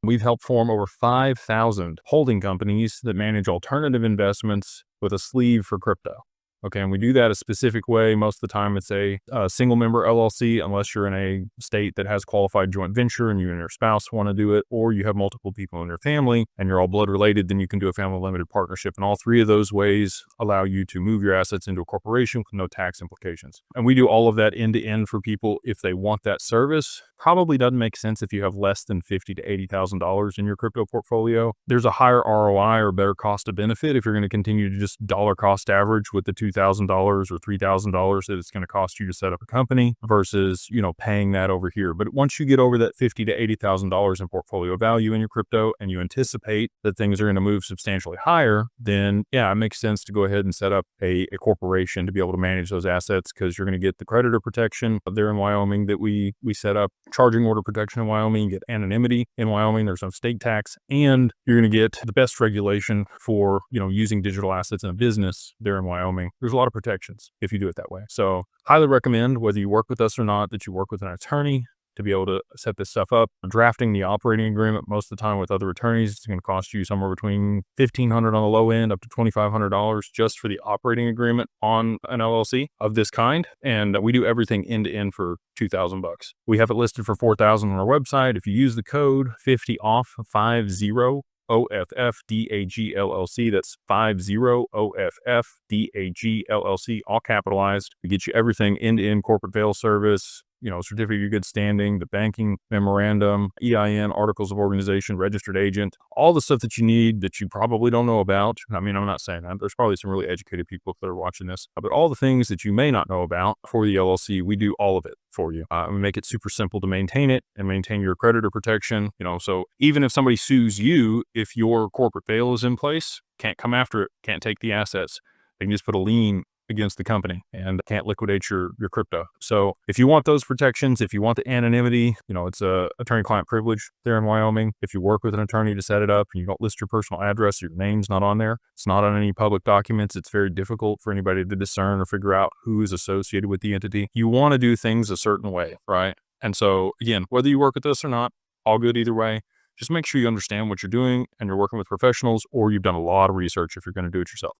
We've helped form over 5,000 holding companies that manage alternative investments with a sleeve for crypto. Okay, and we do that a specific way. Most of the time, it's a single member LLC, unless you're in a state that has qualified joint venture and you and your spouse want to do it, or you have multiple people in your family and you're all blood related, then you can do a family limited partnership. And all three of those ways allow you to move your assets into a corporation with no tax implications. And we do all of that end to end for people if they want that service. Probably doesn't make sense if you have less than $50,000 to $80,000 in your crypto portfolio. There's a higher ROI or better cost of benefit if you're going to continue to just dollar cost average with the $2,000 or $3,000 that it's going to cost you to set up a company versus, paying that over here. But once you get over that $50,000 to $80,000 in portfolio value in your crypto and you anticipate that things are going to move substantially higher, then yeah, it makes sense to go ahead and set up a corporation to be able to manage those assets, because you're going to get the creditor protection there in Wyoming that we set up, charging order protection in Wyoming, you get anonymity in Wyoming, there's no state tax, and you're going to get the best regulation for, using digital assets in a business there in Wyoming. There's a lot of protections if you do it that way. So highly recommend, whether you work with us or not, that you work with an attorney to be able to set this stuff up. Drafting the operating agreement most of the time with other attorneys, it's going to cost you somewhere between $1,500 on the low end up to $2,500 just for the operating agreement on an LLC of this kind. And we do everything end to end for $2,000. We have it listed for $4,000 on our website. If you use the code 50OFF, 50 OFF DAG LLC. That's 50 OFF DAG LLC, all capitalized. We get you everything end-to-end: corporate veil service, certificate of good standing, the banking memorandum, EIN, articles of organization, registered agent, all the stuff that you need that you probably don't know about. I mean, I'm not saying that. There's probably some really educated people that are watching this, but all the things that you may not know about for the LLC, we do all of it for you. We make it super simple to maintain it and maintain your creditor protection. So even if somebody sues you, if your corporate veil is in place, can't come after it, can't take the assets. They can just put a lien against the company and can't liquidate your crypto. So if you want those protections, if you want the anonymity, it's a attorney-client privilege there in Wyoming. If you work with an attorney to set it up and you don't list your personal address, your name's not on there, it's not on any public documents, it's very difficult for anybody to discern or figure out who is associated with the entity. You want to do things a certain way, right? And so again, whether you work with us or not, all good either way. Just make sure you understand what you're doing and you're working with professionals, or you've done a lot of research if you're going to do it yourself.